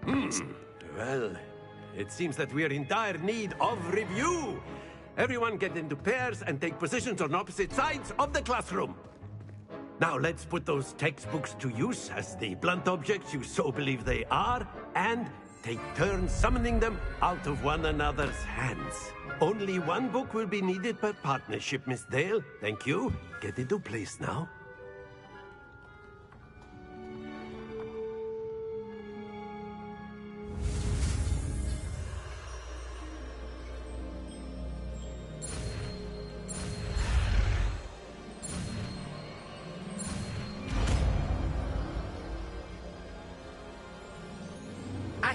Well, it seems that we are in dire need of review. Everyone get into pairs and take positions on opposite sides of the classroom. Now let's put those textbooks to use as the blunt objects you so believe they are, and take turns summoning them out of one another's hands. Only one book will be needed per partnership, Miss Dale. Thank you. Get into place now.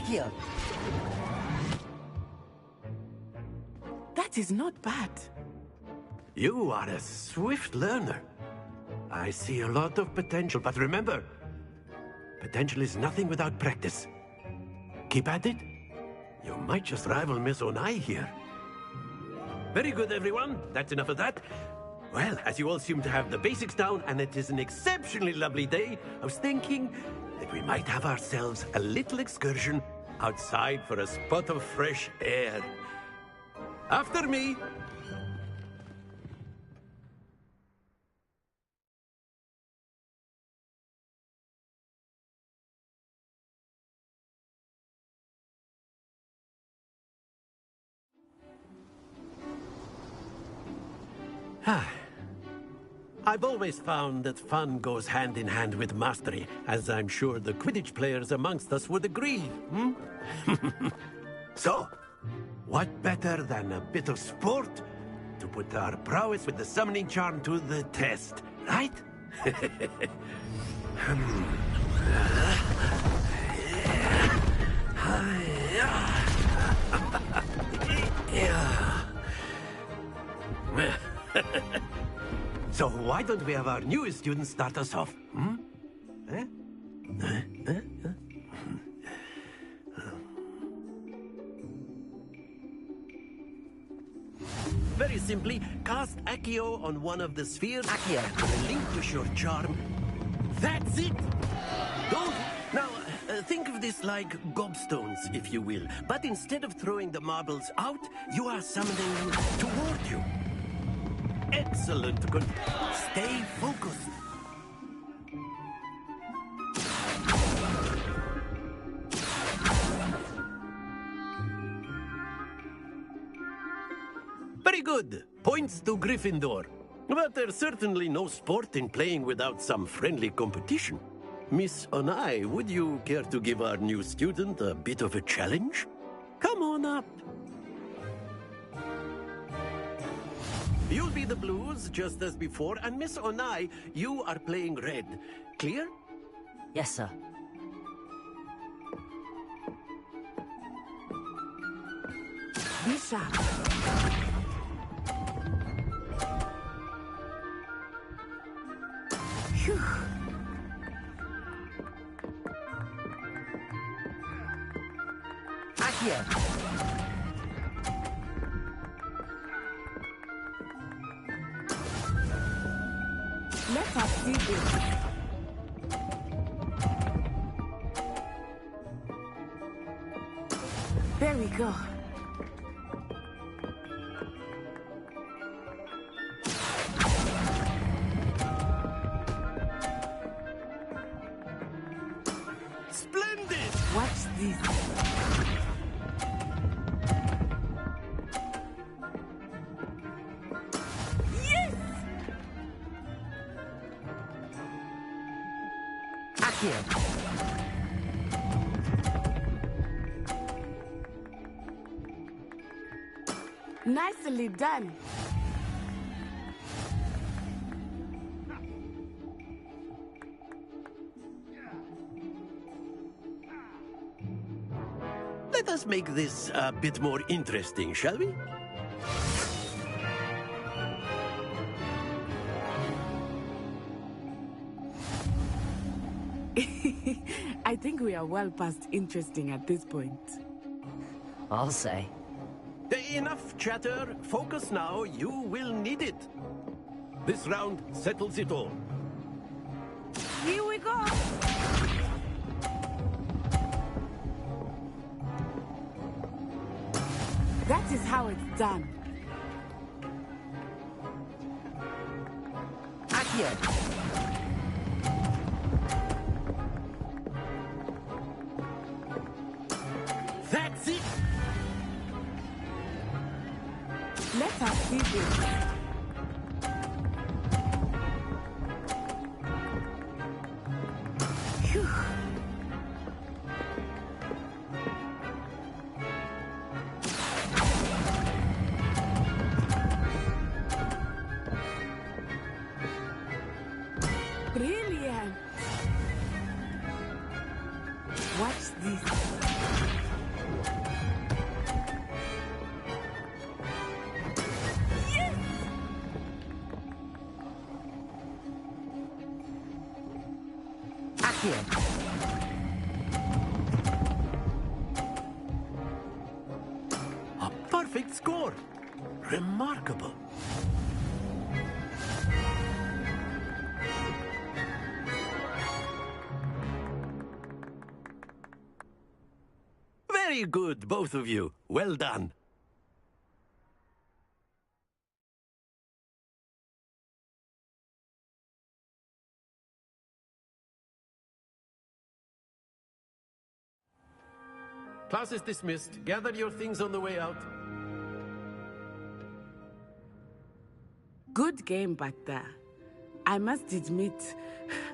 Here. That is not bad. You are a swift learner. I see a lot of potential, but remember, potential is nothing without practice. Keep at it. You might just rival Miss Onai here. Very good, everyone. That's enough of that. Well, as you all seem to have the basics down, and it is an exceptionally lovely day, I was thinking that we might have ourselves a little excursion outside for a spot of fresh air. After me. I've always found that fun goes hand in hand with mastery, as I'm sure the Quidditch players amongst us would agree, So, what better than a bit of sport to put our prowess with the summoning charm to the test, right? So why don't we have our newest student start us off? Very simply, cast Accio on one of the spheres. Accio. Relinquish your charm. That's it! Don't... Now, think of this like gobstones, if you will. But instead of throwing the marbles out, you are summoning them toward you. Excellent. Good. Stay focused. Very good. Points to Gryffindor. But there's certainly no sport in playing without some friendly competition. Miss Onai, would you care to give our new student a bit of a challenge? Come on up. You'll be the blues, just as before, and Miss Onai, you are playing red. Clear? Yes, sir. Be sharp. Phew. Accio. Let us see this. There we go. Splendid! Watch this. Yes! Accio. Nicely done. Let us make this a bit more interesting, shall we? I think we are well past interesting at this point. I'll say. Enough chatter. Focus now. You will need it. This round settles it all. Here we go. That is how it's done. Accio! That's it! Let us see this. Phew. Brilliant. Watch this. Accio! A perfect score! Remarkable. Very good, both of you. Well done. Class is dismissed. Gather your things on the way out. Good game back there. I must admit,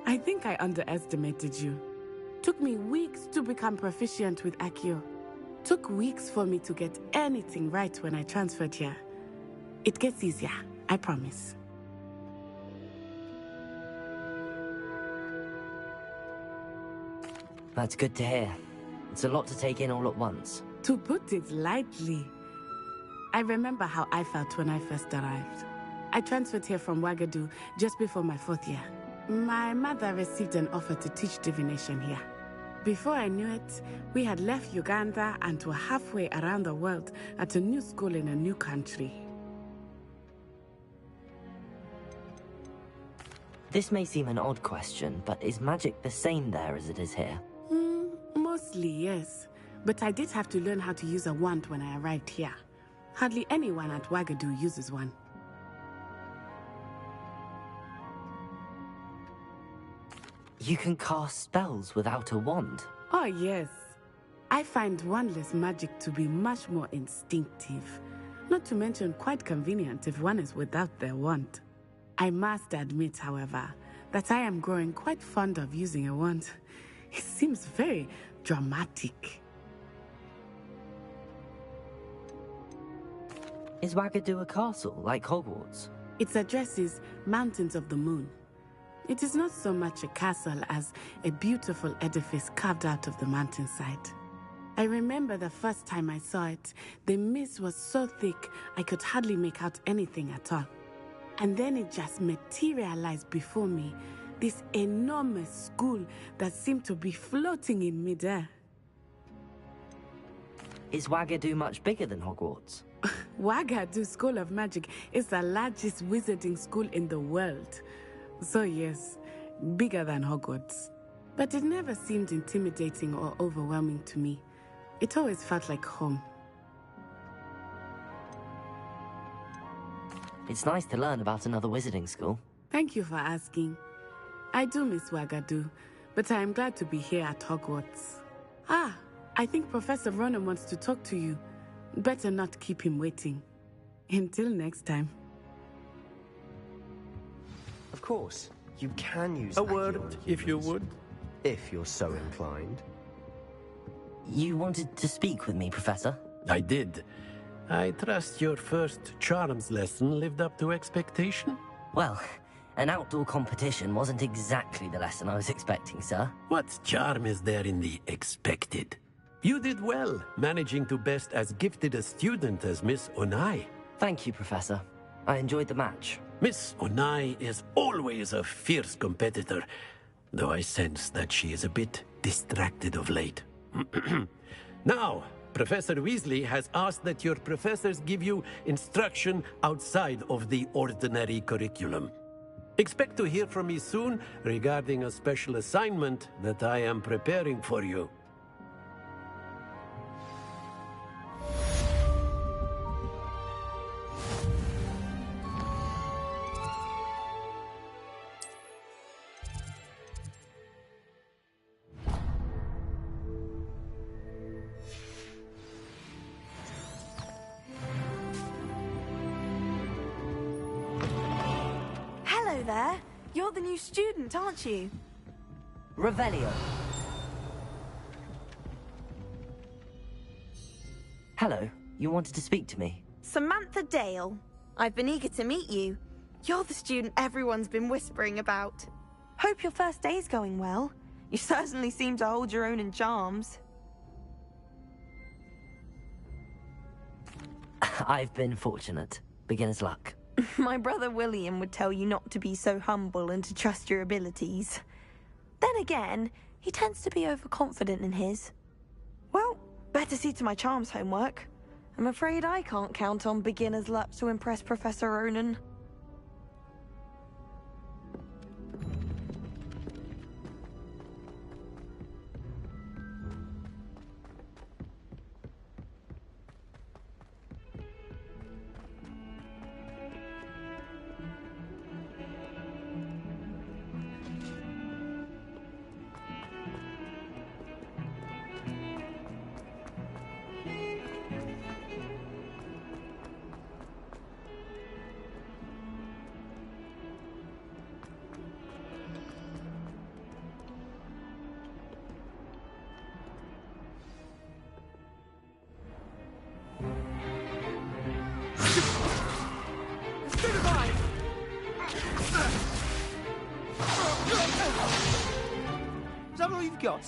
I think I underestimated you. Took me weeks to become proficient with Accio. Took weeks for me to get anything right when I transferred here. It gets easier, I promise. That's good to hear. It's a lot to take in all at once. To put it lightly, I remember how I felt when I first arrived. I transferred here from Ouagadougou just before my 4th year. My mother received an offer to teach divination here. Before I knew it, we had left Uganda and were halfway around the world at a new school in a new country. This may seem an odd question, but is magic the same there as it is here? Mostly, yes. But I did have to learn how to use a wand when I arrived here. Hardly anyone at Ouagadougou uses one. You can cast spells without a wand? Oh, yes. I find wandless magic to be much more instinctive. Not to mention quite convenient if one is without their wand. I must admit, however, that I am growing quite fond of using a wand. It seems very dramatic. Is Ouagadougou a castle, like Hogwarts? Its address is Mountains of the Moon. It is not so much a castle as a beautiful edifice carved out of the mountainside. I remember the first time I saw it, the mist was so thick I could hardly make out anything at all. And then it just materialized before me, this enormous school that seemed to be floating in midair. Is Ouagadougou much bigger than Hogwarts? Ouagadougou School of Magic is the largest wizarding school in the world. So yes, bigger than Hogwarts. But it never seemed intimidating or overwhelming to me. It always felt like home. It's nice to learn about another wizarding school. Thank you for asking. I do miss Ouagadougou, but I am glad to be here at Hogwarts. Ah, I think Professor Ronan wants to talk to you. Better not keep him waiting. Until next time. Of course, you can use A Accio word, on if you humans, would. if you're so inclined. You wanted to speak with me, Professor? I did. I trust your first charms lesson lived up to expectation? Well, an outdoor competition wasn't exactly the lesson I was expecting, sir. What charm is there in the expected? You did well, managing to best as gifted a student as Miss Onai. Thank you, Professor. I enjoyed the match. Miss Onai is always a fierce competitor, though I sense that she is a bit distracted of late. Now, Professor Weasley has asked that your professors give you instruction outside of the ordinary curriculum. Expect to hear from me soon regarding a special assignment that I am preparing for you. there. You're the new student, aren't you? Revelio. Hello, you wanted to speak to me? Samantha Dale. I've been eager to meet you. You're the student everyone's been whispering about. Hope your first day's going well. You certainly seem to hold your own in charms. I've been fortunate. Beginner's luck. My brother William would tell you not to be so humble and to trust your abilities. Then again, he tends to be overconfident in his. Well, better see to my charms homework. I'm afraid I can't count on beginner's luck to impress Professor Ronan. Is that all you've got?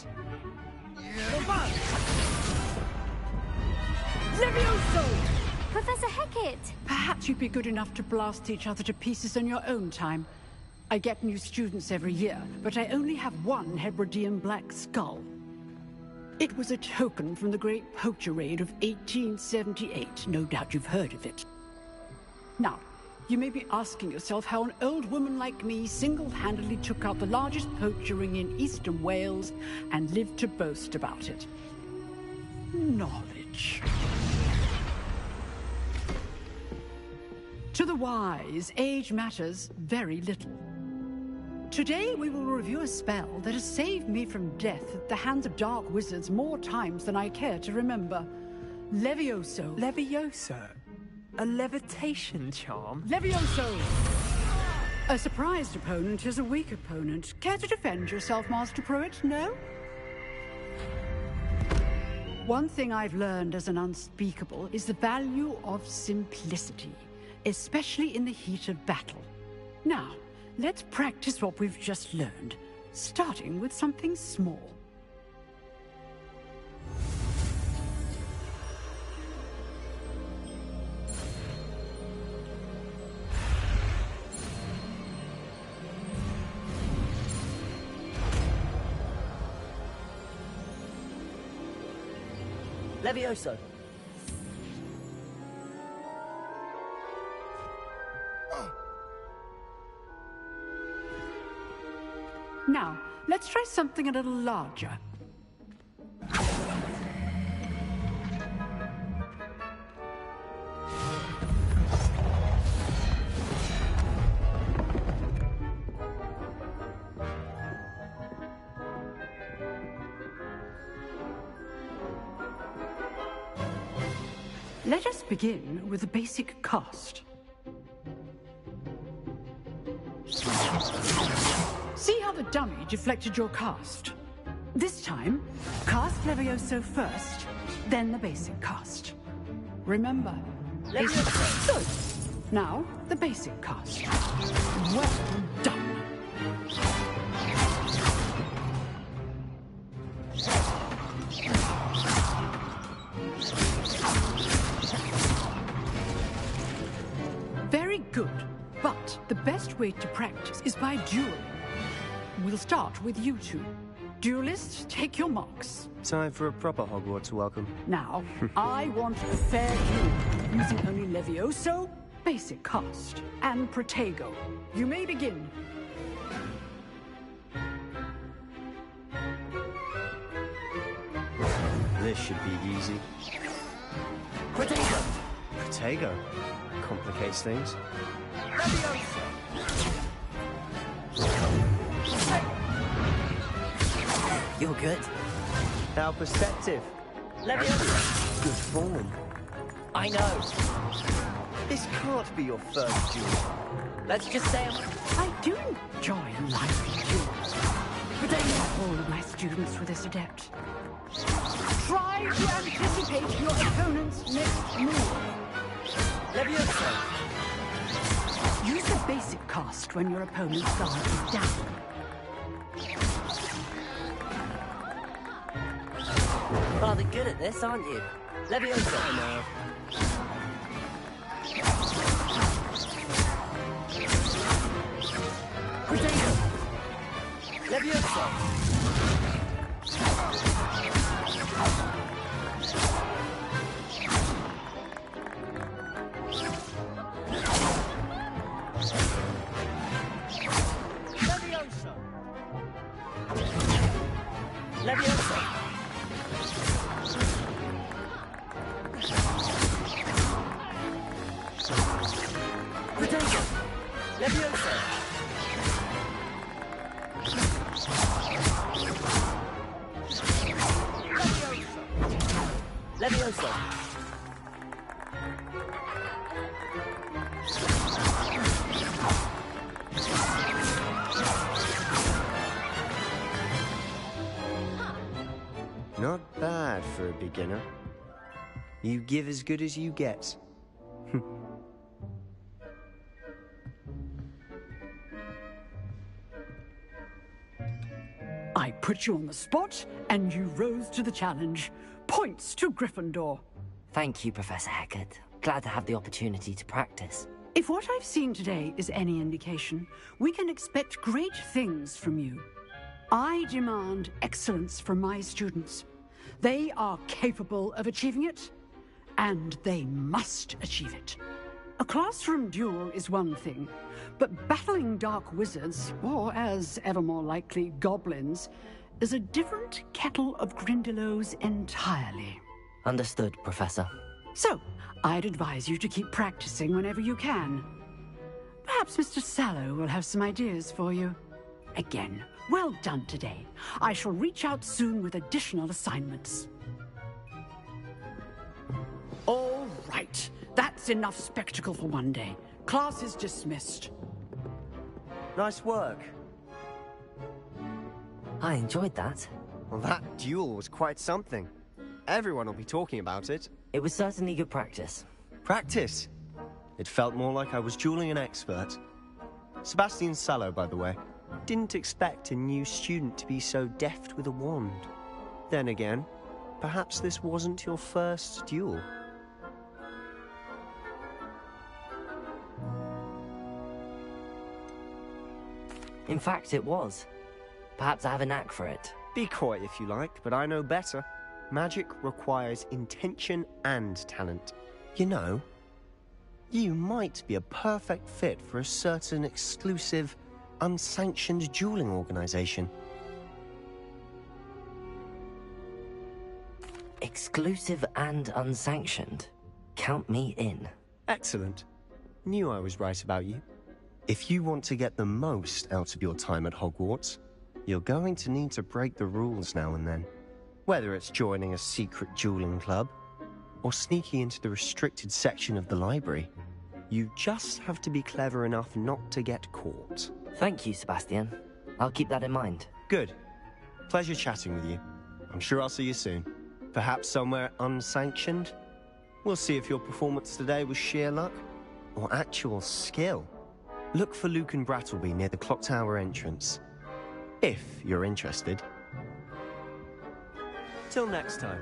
Levioso! Professor Hecat! Perhaps you'd be good enough to blast each other to pieces in your own time. I get new students every year, but I only have one Hebridean black skull. It was a token from the Great Poacher Raid of 1878. No doubt you've heard of it. Now, you may be asking yourself how an old woman like me single-handedly took out the largest poacher ring in eastern Wales and lived to boast about it. Knowledge. To the wise, age matters very little. Today we will review a spell that has saved me from death at the hands of dark wizards more times than I care to remember. Levioso. Levioso? A levitation charm? Levioso! A surprised opponent is a weak opponent. Care to defend yourself, Master Pruitt? No? One thing I've learned as an unspeakable is the value of simplicity, especially in the heat of battle. Now, let's practice what we've just learned, starting with something small. Levioso. Now, let's try something a little larger. Let us begin with the basic cast. See how the dummy deflected your cast? This time, cast Levioso first, then the basic cast. Remember, Levioso. Good. Now, the basic cast. Well done. Very good. But the best way to practice is by dueling. We'll start with you two. Duelists, take your marks. Time for a proper Hogwarts welcome. Now, I want a fair duel, using only Levioso, basic cast, and Protego. You may begin. This should be easy. Protego. Protego. Complicates things. You're good. Our perspective. Levioso. Good form. I know. This can't be your first duel. Let's just say I do enjoy lively duels, but not all of my students were this adept. Try to anticipate your opponent's next move. Leviosa. Use the basic cast when your opponent's guard is down. Rather good at this, aren't you? Leviosa. No. Potato. Leviosa. Leviosa. Leviosa. Potato. Leviosa. Leviosa. Not bad for a beginner. You give as good as you get. I put you on the spot, and you rose to the challenge. Points to Gryffindor. Thank you, Professor Hecat. Glad to have the opportunity to practice. If what I've seen today is any indication, we can expect great things from you. I demand excellence from my students. They are capable of achieving it, and they must achieve it. A classroom duel is one thing, but battling dark wizards, or as ever more likely, goblins, is a different kettle of Grindylows entirely. Understood, Professor. So, I'd advise you to keep practicing whenever you can. Perhaps Mr. Sallow will have some ideas for you. Again, well done today. I shall reach out soon with additional assignments. All right. That's enough spectacle for one day. Class is dismissed. Nice work. I enjoyed that. Well, that duel was quite something. Everyone will be talking about it. It was certainly good practice. Practice. It felt more like I was dueling an expert. Sebastian Sallow, by the way. Didn't expect a new student to be so deft with a wand. Then again, perhaps this wasn't your first duel. In fact, it was. Perhaps I have a knack for it. Be coy if you like, but I know better. Magic requires intention and talent. You know, you might be a perfect fit for a certain exclusive, unsanctioned dueling organization. Exclusive and unsanctioned. Count me in. Excellent. Knew I was right about you. If you want to get the most out of your time at Hogwarts, you're going to need to break the rules now and then. Whether it's joining a secret dueling club, or sneaking into the restricted section of the library, you just have to be clever enough not to get caught. Thank you, Sebastian. I'll keep that in mind. Good. Pleasure chatting with you. I'm sure I'll see you soon. Perhaps somewhere unsanctioned? We'll see if your performance today was sheer luck, or actual skill. Look for Luke and Brattleby near the clock tower entrance. If you're interested. Till next time.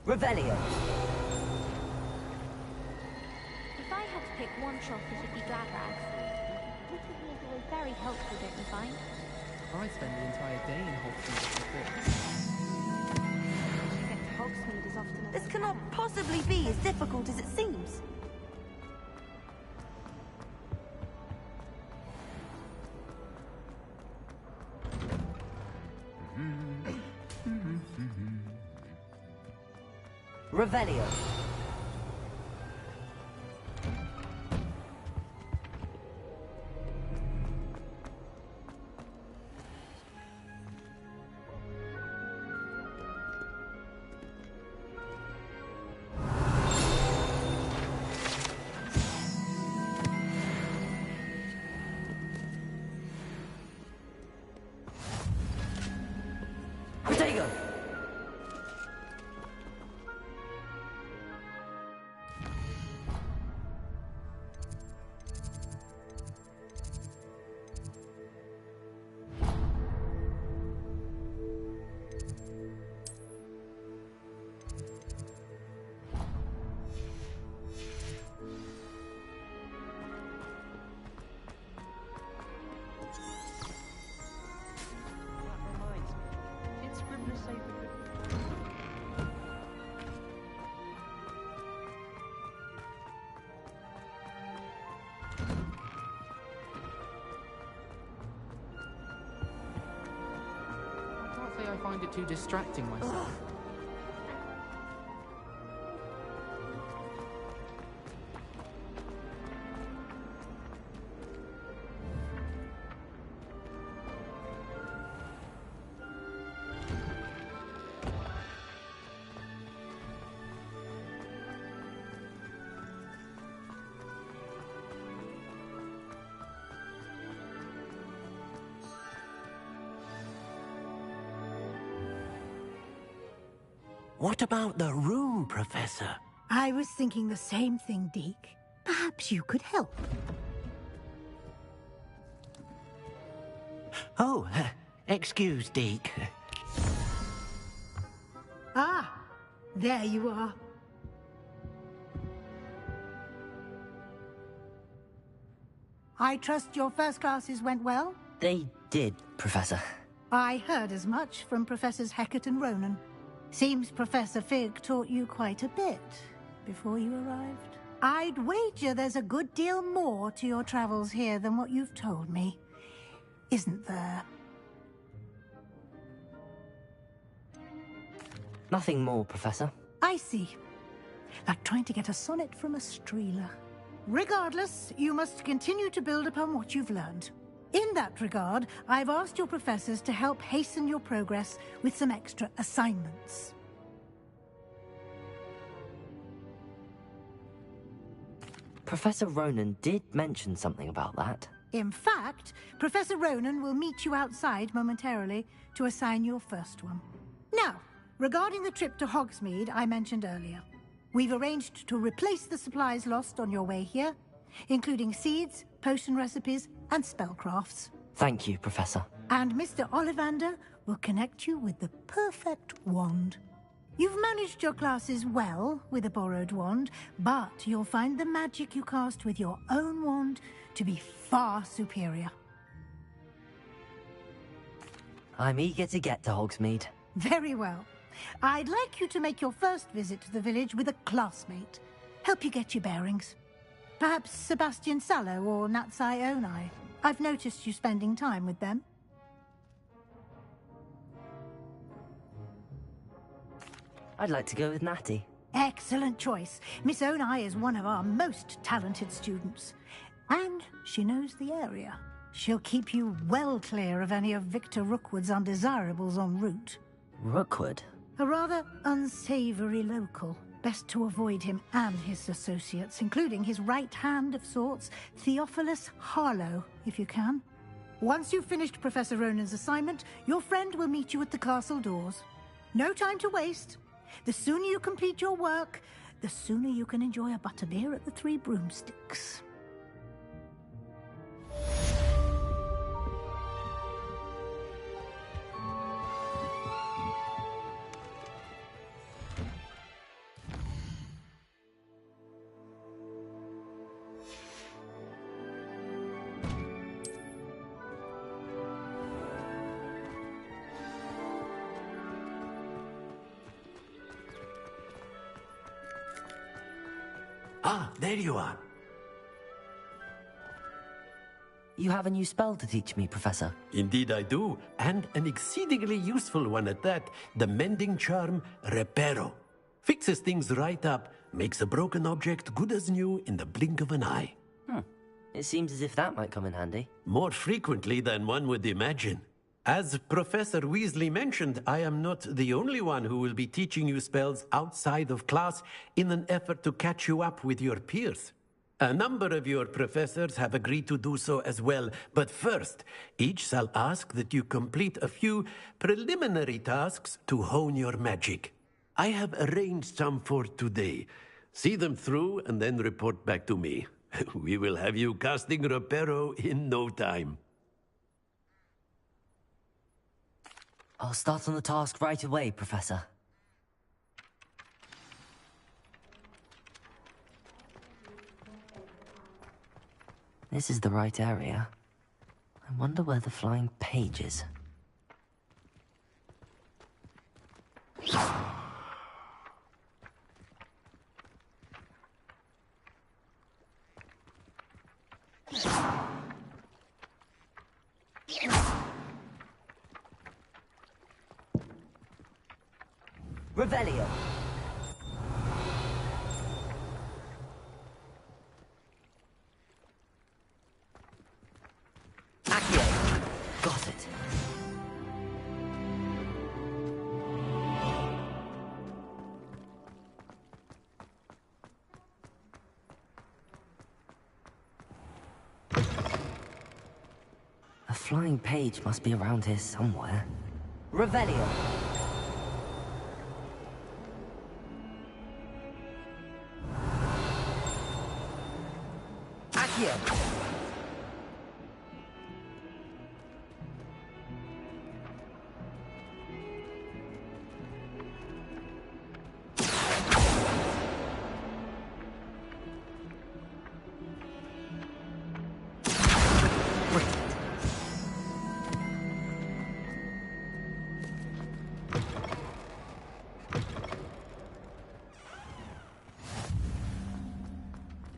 Revelio. If I had to pick one trophy to be glad at, Wikipedia is always very helpful, don't you find? I spend the entire day in Hogwarts before. You get to Hogsmeade as often as This you cannot can. possibly be as difficult as it seems. Revelio. Protego. I can't say I find it too distracting myself. What about the room, Professor? I was thinking the same thing, Deke. Perhaps you could help. Oh, excuse, Deke. Ah, there you are. I trust your first classes went well? They did, Professor. I heard as much from Professors Hecat and Ronan. Seems Professor Fig taught you quite a bit before you arrived. I'd wager there's a good deal more to your travels here than what you've told me. Isn't there? Nothing more, Professor. I see. Like trying to get a sonnet from a streeler. Regardless, you must continue to build upon what you've learned. In that regard, I've asked your professors to help hasten your progress with some extra assignments. Professor Ronan did mention something about that. In fact, Professor Ronan will meet you outside momentarily to assign your first one. Now, regarding the trip to Hogsmeade I mentioned earlier, we've arranged to replace the supplies lost on your way here, including seeds, potion recipes, and spellcrafts. Thank you, Professor. And Mr. Ollivander will connect you with the perfect wand. You've managed your classes well with a borrowed wand, but you'll find the magic you cast with your own wand to be far superior. I'm eager to get to Hogsmeade. Very well. I'd like you to make your first visit to the village with a classmate. Help you get your bearings. Perhaps Sebastian Sallow or Natsai Onai. I've noticed you spending time with them. I'd like to go with Natty. Excellent choice. Miss Onai is one of our most talented students. And she knows the area. She'll keep you well clear of any of Victor Rookwood's undesirables en route. Rookwood? A rather unsavory local. Best to avoid him and his associates, including his right hand of sorts, Theophilus Harlow, if you can. Once you've finished Professor Ronan's assignment, your friend will meet you at the castle doors. No time to waste. The sooner you complete your work, the sooner you can enjoy a butterbeer at the Three Broomsticks. Ah, there you are. You have a new spell to teach me, Professor. Indeed I do, and an exceedingly useful one at that. The mending charm, Reparo. Fixes things right up, makes a broken object good as new in the blink of an eye. It seems as if that might come in handy. More frequently than one would imagine. As Professor Weasley mentioned, I am not the only one who will be teaching you spells outside of class in an effort to catch you up with your peers. A number of your professors have agreed to do so as well, but first, each shall ask that you complete a few preliminary tasks to hone your magic. I have arranged some for today. See them through and then report back to me. We will have you casting Reparo in no time. I'll start on the task right away, Professor. This is the right area. I wonder where the flying page is. Revelio. Accio. Got it. A flying page must be around here somewhere. Revelio. Accio.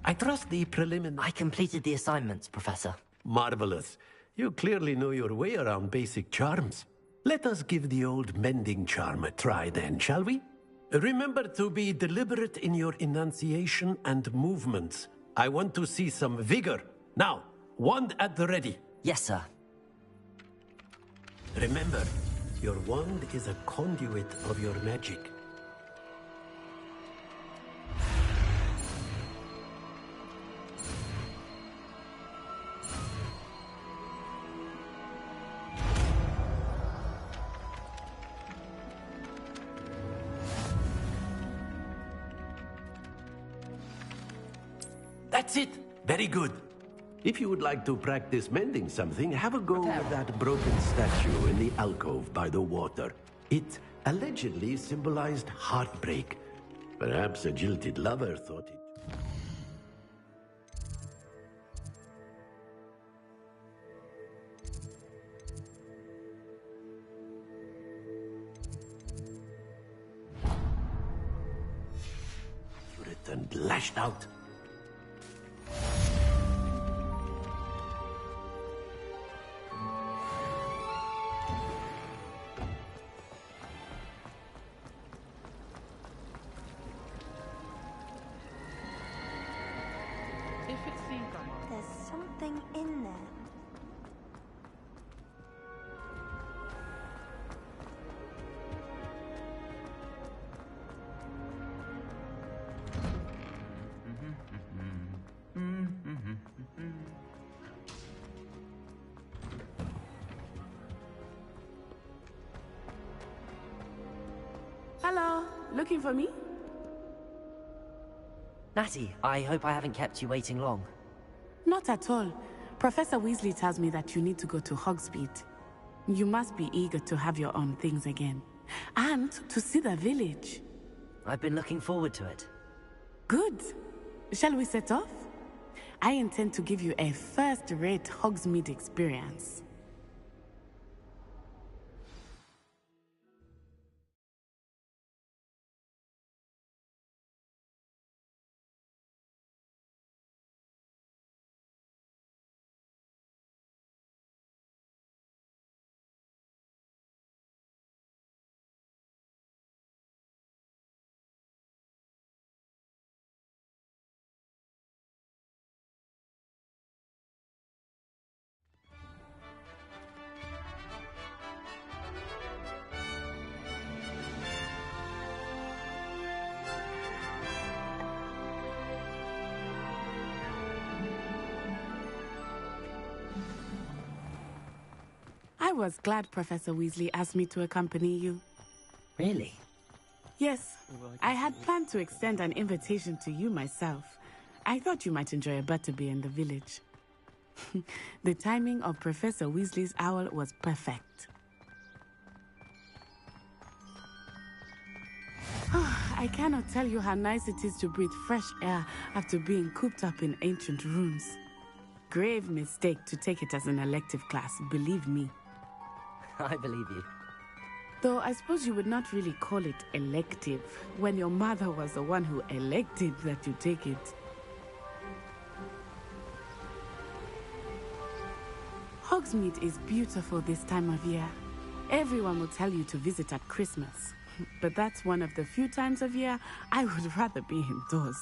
I trust the preliminary... I completed the assignments, Professor. Marvelous. You clearly know your way around basic charms. Let us give the old mending charm a try then, shall we? Remember to be deliberate in your enunciation and movements. I want to see some vigor. Now, wand at the ready. Yes, sir. Remember, your wand is a conduit of your magic. That's it. Very good. If you would like to practice mending something, have a go with that broken statue in the alcove by the water. It allegedly symbolized heartbreak. Perhaps a jilted lover thought it... accurate and lashed out. There's something in there. Hello, looking for me? Natty, I hope I haven't kept you waiting long. Not at all. Professor Weasley tells me that you need to go to Hogsmeade. You must be eager to have your own things again. And to see the village. I've been looking forward to it. Good. Shall we set off? I intend to give you a first-rate Hogsmeade experience. was glad Professor Weasley asked me to accompany you. Really? Yes, I had planned to extend an invitation to you myself. I thought you might enjoy a butterbeer in the village. The timing of Professor Weasley's owl was perfect. I cannot tell you how nice it is to breathe fresh air after being cooped up in ancient rooms. Grave mistake to take it as an elective class, believe me. I believe you. Though I suppose you would not really call it elective when your mother was the one who elected that you take it. Hogsmeade is beautiful this time of year. Everyone will tell you to visit at Christmas. But that's one of the few times of year I would rather be indoors.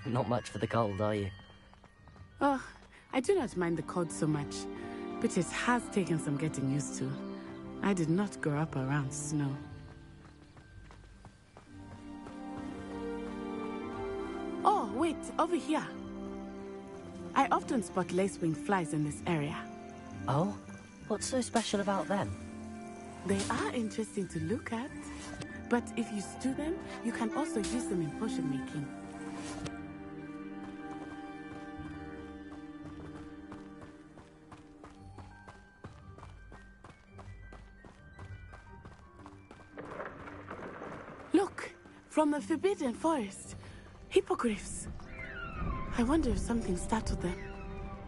Not much for the cold, are you? Oh, I do not mind the cold so much, but it has taken some getting used to. I did not grow up around snow. Oh, wait, over here. I often spot lacewing flies in this area. Oh? What's so special about them? They are interesting to look at, but if you stew them, you can also use them in potion making. Look, from the Forbidden Forest, hippogriffs. I wonder if something startled them.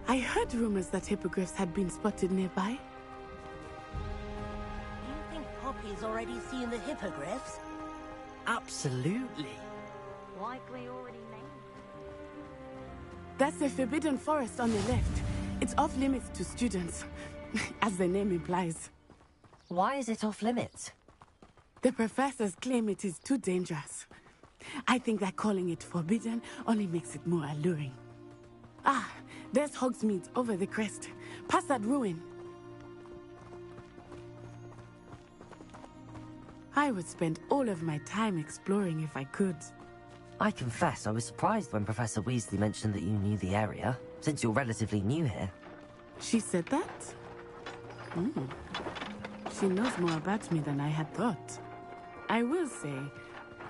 I heard rumors that hippogriffs had been spotted nearby. Do you think Poppy's already seen the hippogriffs? Absolutely. Likely already named. That's the Forbidden Forest on the left. It's off limits to students, as the name implies. Why is it off limits? The professors claim it is too dangerous. I think that calling it forbidden only makes it more alluring. Ah, there's Hogsmeade over the crest. Past that ruin. I would spend all of my time exploring if I could. I confess I was surprised when Professor Weasley mentioned that you knew the area, since you're relatively new here. She said that? She knows more about me than I had thought. I will say,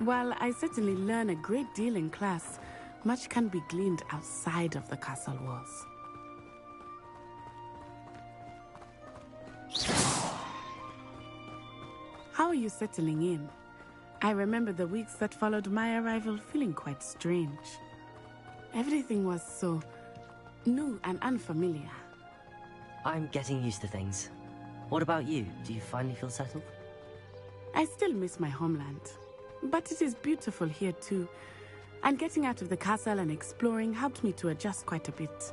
while I certainly learn a great deal in class, much can be gleaned outside of the castle walls. How are you settling in? I remember the weeks that followed my arrival feeling quite strange. Everything was so new and unfamiliar. I'm getting used to things. What about you? Do you finally feel settled? I still miss my homeland, but it is beautiful here too. And getting out of the castle and exploring helped me to adjust quite a bit.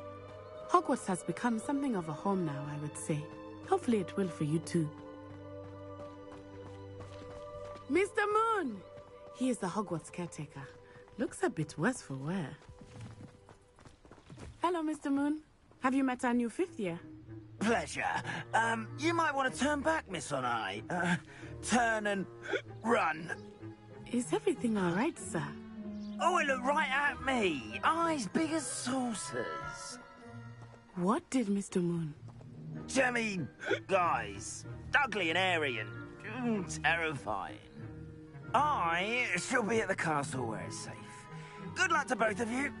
Hogwarts has become something of a home now, I would say. Hopefully it will for you too. Mr. Moon! He is the Hogwarts caretaker. Looks a bit worse for wear. Hello, Mr. Moon. Have you met our new fifth year? Pleasure. You might want to turn back, Miss Onai. Turn and run. Is everything all right, sir? Oh, it looked right at me. Eyes big as saucers. What did Mr. Moon? Jemmy guys. Ugly and airy and terrifying. I shall be at the castle where it's safe. Good luck to both of you.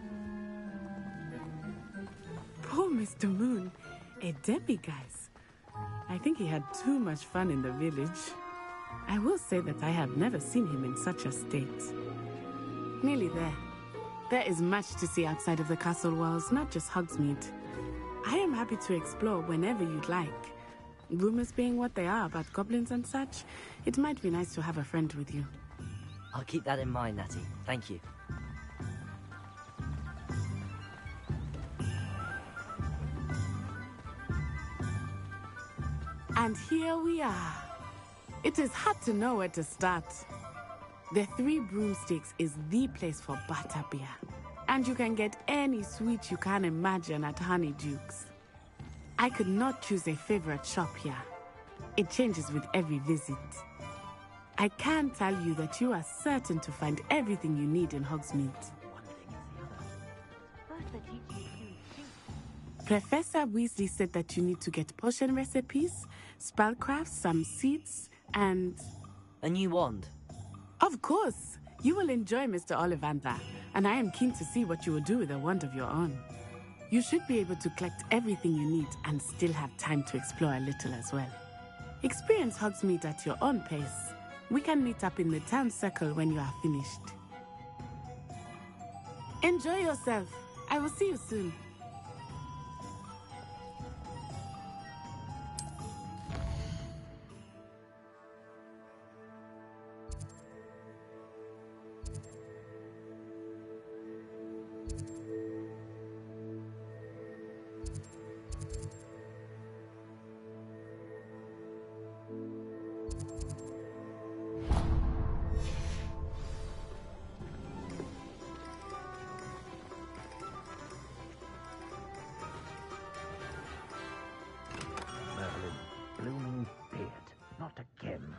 Poor Mr. Moon. A demiguise. I think he had too much fun in the village. I will say that I have never seen him in such a state. Nearly there. There is much to see outside of the castle walls, not just Hogsmeade. I am happy to explore whenever you'd like. Rumors being what they are about goblins and such, it might be nice to have a friend with you. I'll keep that in mind, Natty. Thank you. And here we are. It is hard to know where to start. The Three Broomsticks is the place for butterbeer. And you can get any sweet you can imagine at Honeyduke's. I could not choose a favorite shop here. It changes with every visit. I can tell you that you are certain to find everything you need in Hogsmeade. Professor Weasley said that you need to get potion recipes, spellcrafts, some seeds, and... A new wand. Of course! You will enjoy Mr. Ollivander, and I am keen to see what you will do with a wand of your own. You should be able to collect everything you need and still have time to explore a little as well. Experience Hogsmeade at your own pace. We can meet up in the town circle when you are finished. Enjoy yourself. I will see you soon. Blooming beard. Not again.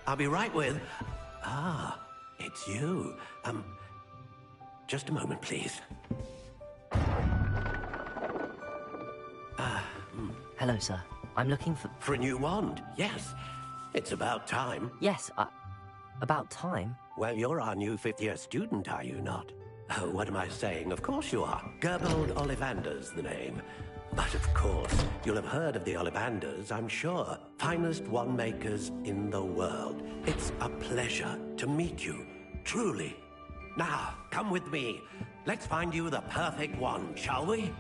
I'll be right with... Ah, it's you. Just a moment, please. Hello, sir. I'm looking for... For a new wand, yes. It's about time. Yes, about time? Well, you're our new fifth-year student, are you not? Oh, what am I saying? Of course you are. Gerbold Ollivander's the name. But of course, you'll have heard of the Ollivanders, I'm sure. Finest wand makers in the world. It's a pleasure to meet you, truly. Now, come with me. Let's find you the perfect wand, shall we?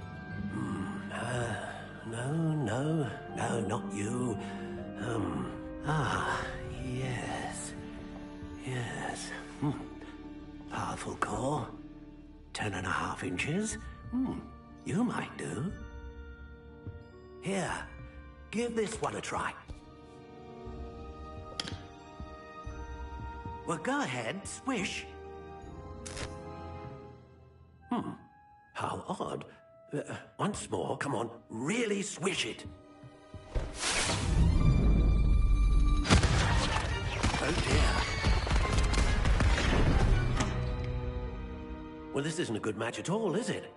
No, not you. Yes. Powerful core. 10.5 inches. You might do. Here, give this one a try. Well, go ahead, swish. How odd. Once more, come on, really swish it. Oh dear. Well, this isn't a good match at all, is it?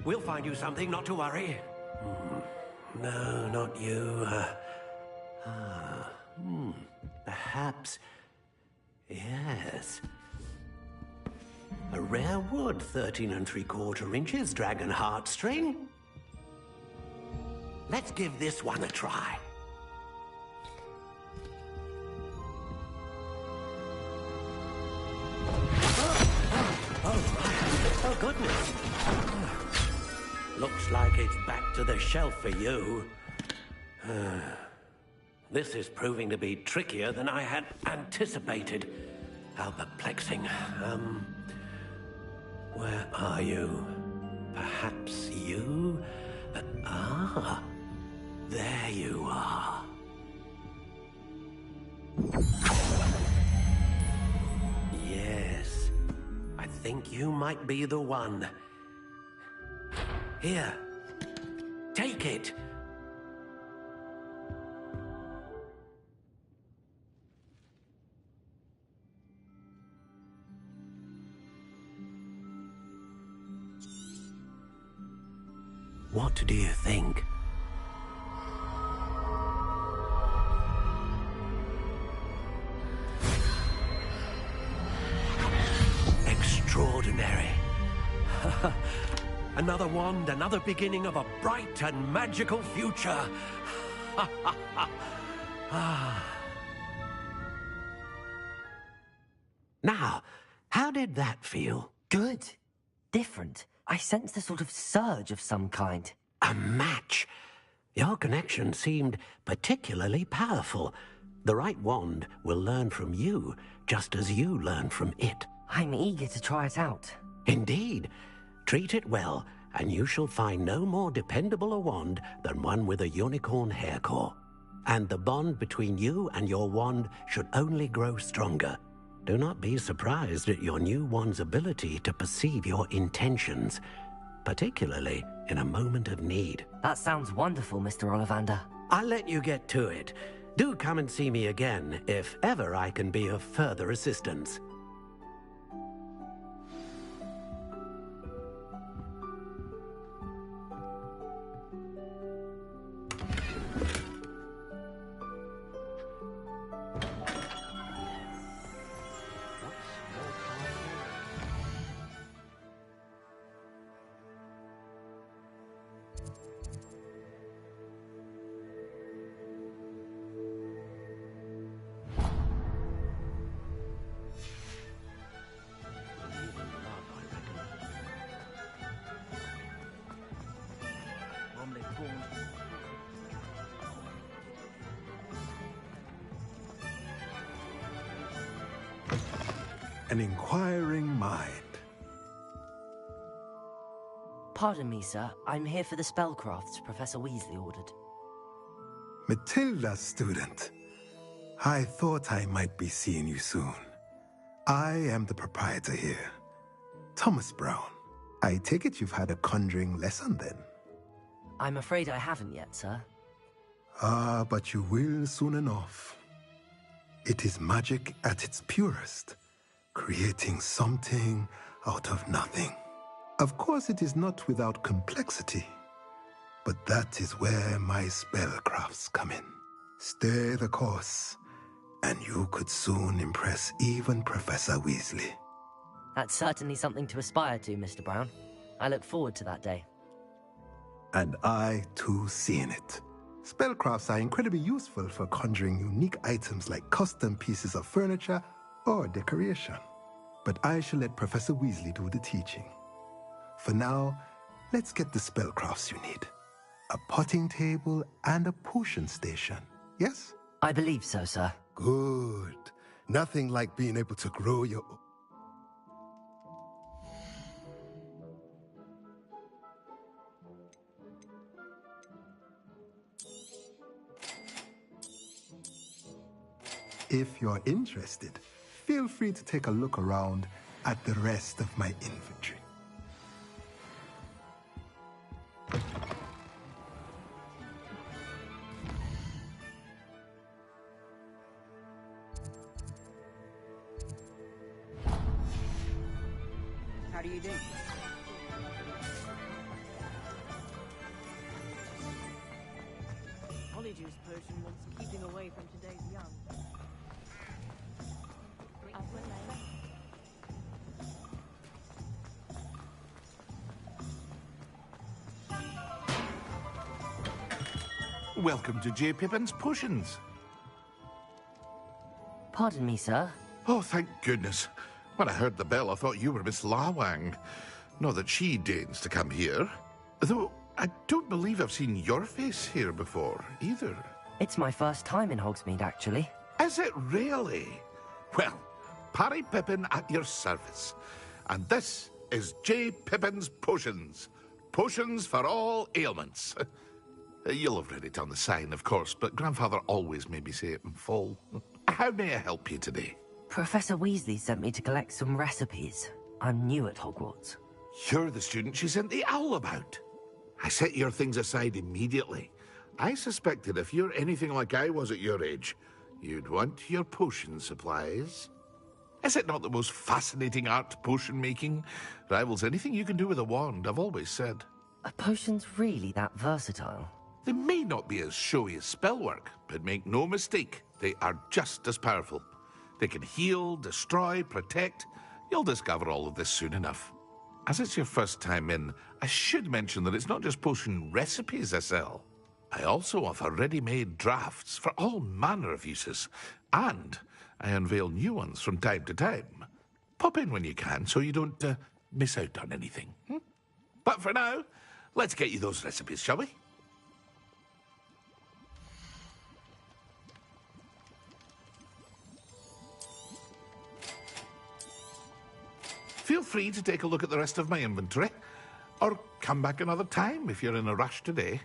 We'll find you something, not to worry. No, not you. Perhaps... Yes. A rare wood, 13 3/4 inches, dragon heartstring. Let's give this one a try. Oh, goodness. Looks like it's back to the shelf for you. This is proving to be trickier than I had anticipated. How perplexing. Where are you? Perhaps you? There you are. Yes. I think you might be the one. Here. Take it. What do you think? Extraordinary. Another wand, another beginning of a bright and magical future. Now, how did that feel? Good. Different. I sensed a sort of surge of some kind. A match. Your connection seemed particularly powerful. The right wand will learn from you, just as you learn from it. I'm eager to try it out. Indeed. Treat it well, and you shall find no more dependable a wand than one with a unicorn hair core. And the bond between you and your wand should only grow stronger. Do not be surprised at your new wand's ability to perceive your intentions, particularly in a moment of need. That sounds wonderful, Mr. Ollivander. I'll let you get to it. Do come and see me again if ever I can be of further assistance. An inquiring mind. Pardon me, sir. I'm here for the spellcrafts Professor Weasley ordered. Matilda, student. I thought I might be seeing you soon. I am the proprietor here, Thomas Brown. I take it you've had a conjuring lesson then? I'm afraid I haven't yet, sir. Ah, but you will soon enough. It is magic at its purest, creating something out of nothing. Of course, it is not without complexity, but that is where my spellcrafts come in. Stay the course, and you could soon impress even Professor Weasley. That's certainly something to aspire to, Mr. Brown. I look forward to that day. And I, too, seeing it. Spellcrafts are incredibly useful for conjuring unique items like custom pieces of furniture or decoration. But I shall let Professor Weasley do the teaching. For now, let's get the spellcrafts you need. A potting table and a potion station, yes? I believe so, sir. Good. Nothing like being able to grow your... If you're interested, feel free to take a look around at the rest of my inventory. How do you do? Polyjuice potion wants keeping away from today's young. Welcome to J. Pippin's Potions. Pardon me, sir. Oh, thank goodness. When I heard the bell, I thought you were Miss Lawang. Not that she deigns to come here. Though, I don't believe I've seen your face here before, either. It's my first time in Hogsmeade, actually. Is it really? Well, Parry Pippin at your service. And this is J. Pippin's Potions. Potions for all ailments. You'll have read it on the sign, of course, but Grandfather always made me say it in full. How may I help you today? Professor Weasley sent me to collect some recipes. I'm new at Hogwarts. You're the student she sent the owl about. I set your things aside immediately. I suspected if you're anything like I was at your age, you'd want your potion supplies. Is it not the most fascinating art, potion making? Rivals anything you can do with a wand, I've always said. Are potions really that versatile? They may not be as showy as spellwork, but make no mistake, they are just as powerful. They can heal, destroy, protect. You'll discover all of this soon enough. As it's your first time in, I should mention that it's not just potion recipes I sell. I also offer ready-made drafts for all manner of uses, and I unveil new ones from time to time. Pop in when you can so you don't miss out on anything. But for now, let's get you those recipes, shall we? Feel free to take a look at the rest of my inventory, or come back another time if you're in a rush today.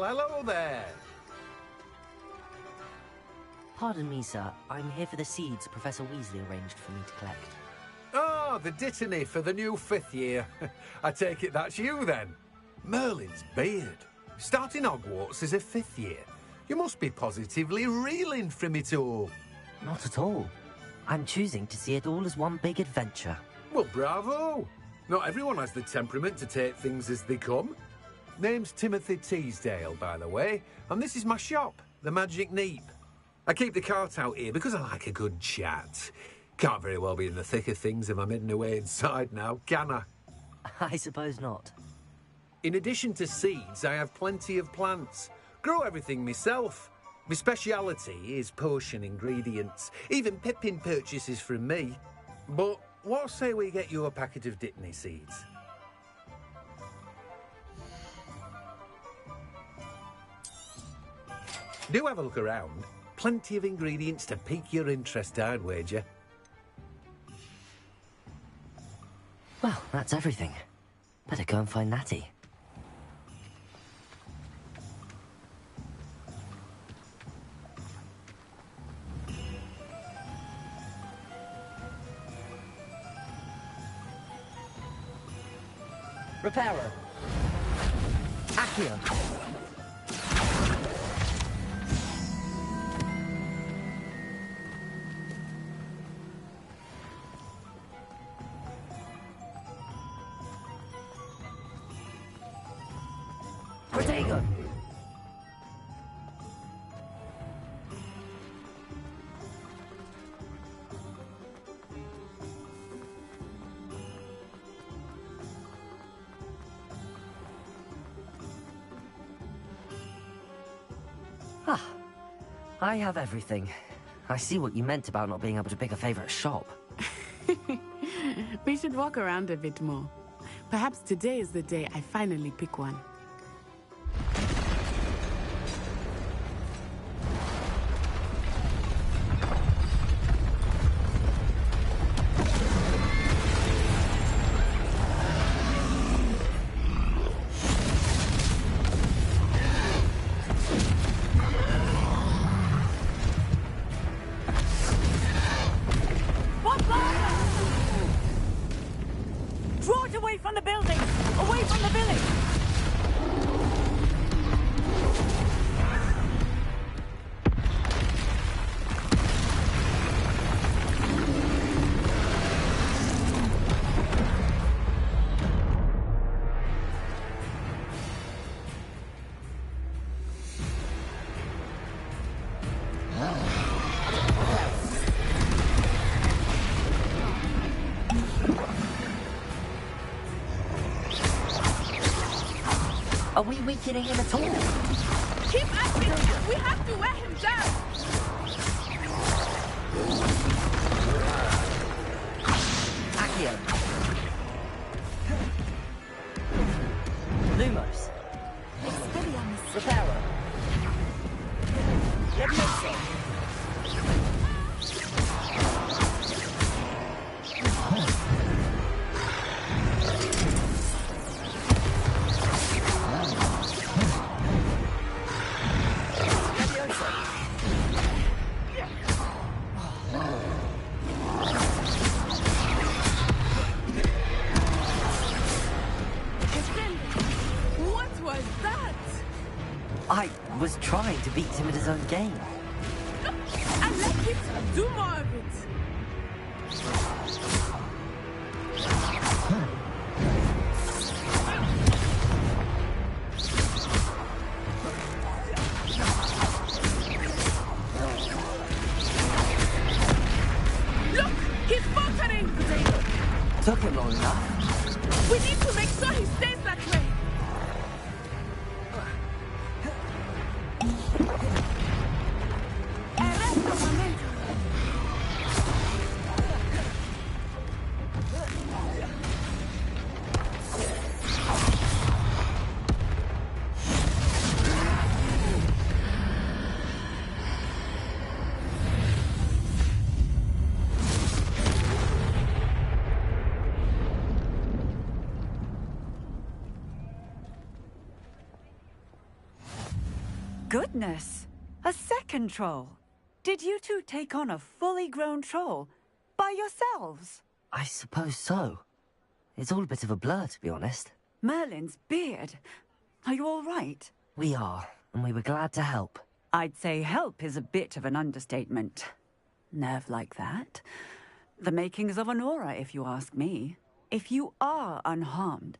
Well, hello there. Pardon me, sir. I'm here for the seeds Professor Weasley arranged for me to collect. Oh, the dittany for the new 5th year. I take it that's you, then. Merlin's beard. Starting Hogwarts as a 5th year. You must be positively reeling from it all. Not at all. I'm choosing to see it all as one big adventure. Well, bravo. Not everyone has the temperament to take things as they come. Name's Timothy Teasdale, by the way, and this is my shop, the Magic Neep. I keep the cart out here because I like a good chat. Can't very well be in the thick of things if I'm hidden away inside now, can I? I suppose not. In addition to seeds, I have plenty of plants. Grow everything myself. My speciality is potion ingredients. Even Pippin purchases from me. But what say we get you a packet of Dittany seeds? Do have a look around. Plenty of ingredients to pique your interest, I'd wager. Well, that's everything. Better go and find Natty. Repairer. Accio. Protego. Ah, I have everything. I see what you meant about not being able to pick a favorite shop. We should walk around a bit more. Perhaps today is the day I finally pick one. Draw it away from the building! Away from the village! Are we weakening him at all? Keep at him! We have to wear him down! Accio. Lumos. Repairer. Leviosa. What was that? I was trying to beat him at his own game. I like it. Do more of it. Look, he's faltering. Took him long enough. We need to make sure he stays that way. goodness! A second troll. Did you two take on a fully grown troll by yourselves? I suppose so. It's all a bit of a blur, to be honest. Merlin's beard. Are you all right? We are, and we were glad to help. I'd say help is a bit of an understatement. Nerve like that. The makings of an aura, if you ask me. If you are unharmed,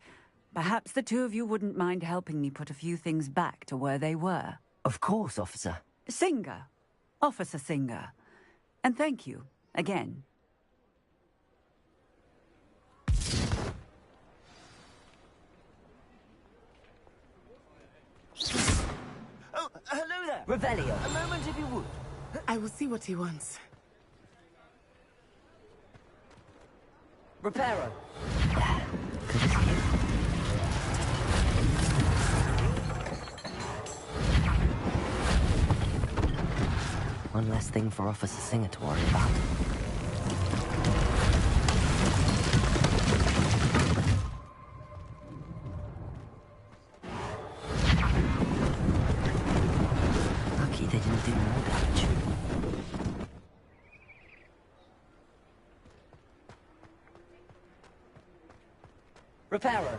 perhaps the two of you wouldn't mind helping me put a few things back to where they were. Of course, officer. Singer. Officer Singer. And thank you, again. Oh, hello there. Revelio. A moment, if you would. I will see what he wants. Reparo. One less thing for Officer Singer to worry about. Lucky they didn't do more damage. Reparo.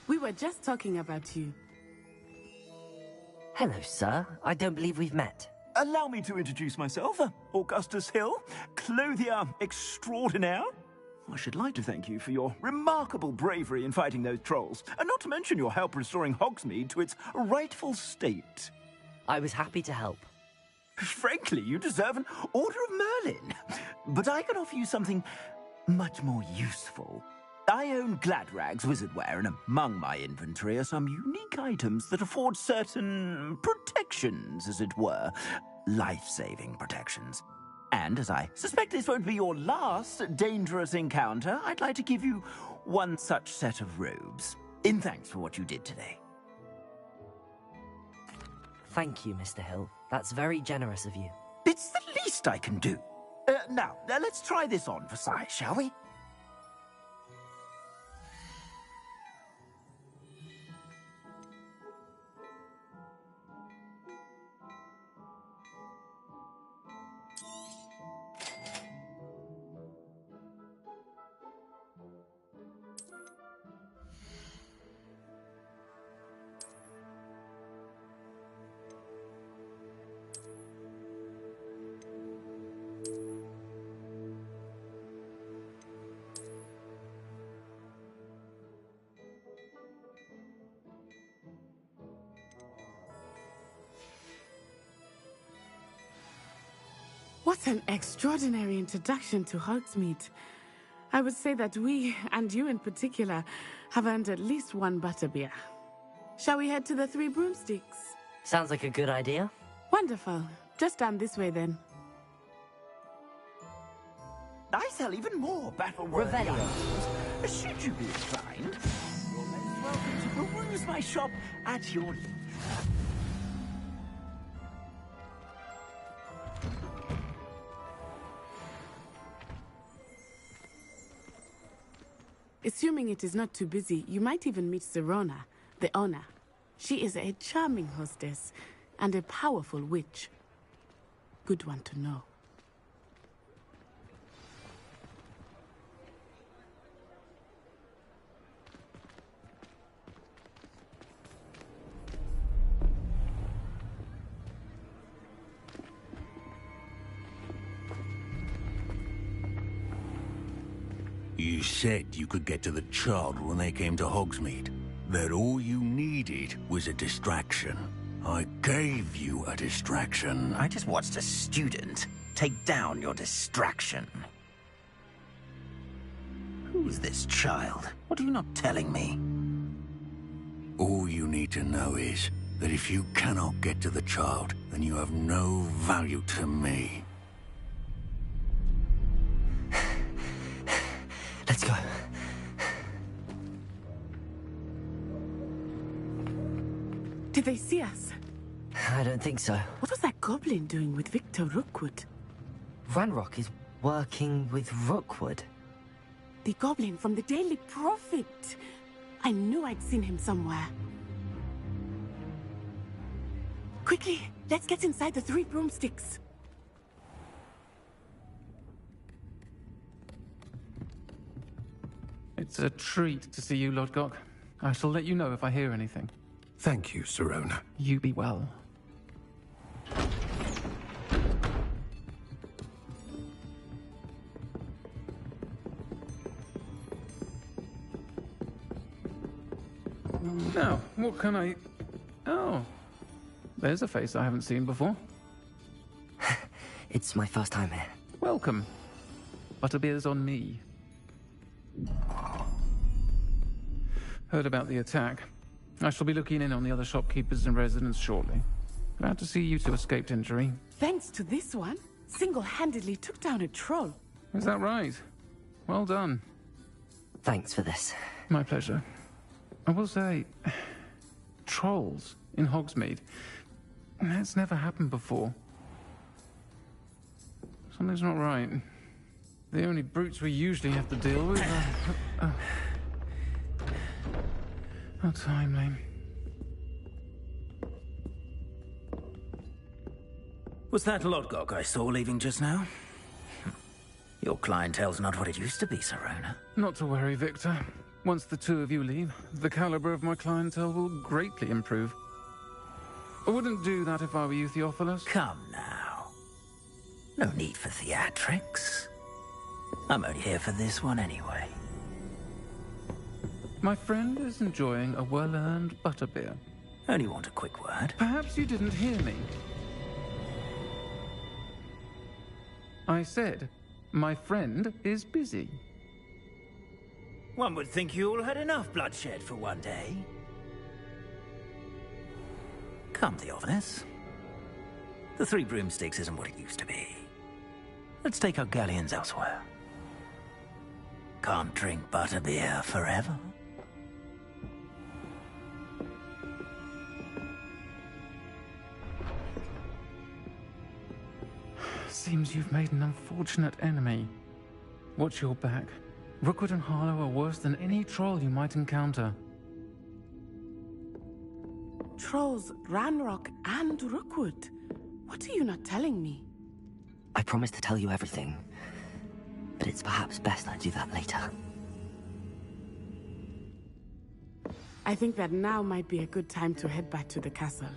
We were just talking about you. Hello, sir. I don't believe we've met. Allow me to introduce myself, Augustus Hill, clothier extraordinaire. I should like to thank you for your remarkable bravery in fighting those trolls, and not to mention your help restoring Hogsmeade to its rightful state. I was happy to help. Frankly, you deserve an Order of Merlin. But I can offer you something much more useful. I own Gladrag's wizardware, and among my inventory are some unique items that afford certain protections, as it were. Life-saving protections. And as I suspect this won't be your last dangerous encounter, I'd like to give you one such set of robes, in thanks for what you did today. Thank you, Mr. Hill. That's very generous of you. It's the least I can do. Now, let's try this on for size, shall we? What an extraordinary introduction to Hogsmeade. I would say that we, and you in particular, have earned at least one butterbeer. Shall we head to the Three Broomsticks? Sounds like a good idea. Wonderful. Just down this way then. I sell even more battle-worthy items. Should you be inclined, you're most welcome to peruse my shop at your leisure. Assuming it is not too busy, you might even meet Serona, the owner. She is a charming hostess and a powerful witch. Good one to know. You said you could get to the Chard when they came to Hogsmeade. That all you needed was a distraction. I gave you a distraction. I just watched a student take down your distraction. Who's this child? What are you not telling me? All you need to know is that if you cannot get to the child, then you have no value to me. Let's go. Did they see us? I don't think so. What was that goblin doing with Victor Rookwood? Ranrock is working with Rookwood. The goblin from the Daily Prophet. I knew I'd seen him somewhere. Quickly, let's get inside the 3 broomsticks. It's a treat to see you, Lodgok. I shall let you know if I hear anything. Thank you, Sirona. You be well. Now, what can I... Oh, there's a face I haven't seen before. It's my first time here. Welcome. Butterbeer's on me. Heard about the attack. I shall be looking in on the other shopkeepers and residents shortly. Glad to see you two escaped injury. Thanks to this one, single-handedly took down a troll. Is that right? Well done. Thanks for this. My pleasure. I will say, trolls in Hogsmeade. That's never happened before. Something's not right. The only brutes we usually have to deal with are... How timely. Was that Lodgok I saw leaving just now? Your clientele's not what it used to be, Sirona. Not to worry, Victor. Once the two of you leave, the caliber of my clientele will greatly improve. I wouldn't do that if I were you, Theophilus. Come now. No need for theatrics. I'm only here for this one anyway. My friend is enjoying a well-earned butterbeer. Only want a quick word. Perhaps you didn't hear me. I said, my friend is busy. One would think you all had enough bloodshed for one day. Come, Theophilus. The 3 broomsticks isn't what it used to be. Let's take our galleons elsewhere. Can't drink butterbeer forever. Seems you've made an unfortunate enemy. Watch your back. Rookwood and Harlow are worse than any troll you might encounter. Trolls, Ranrock, and Rookwood. What are you not telling me? I promised to tell you everything, but it's perhaps best I do that later. I think that now might be a good time to head back to the castle.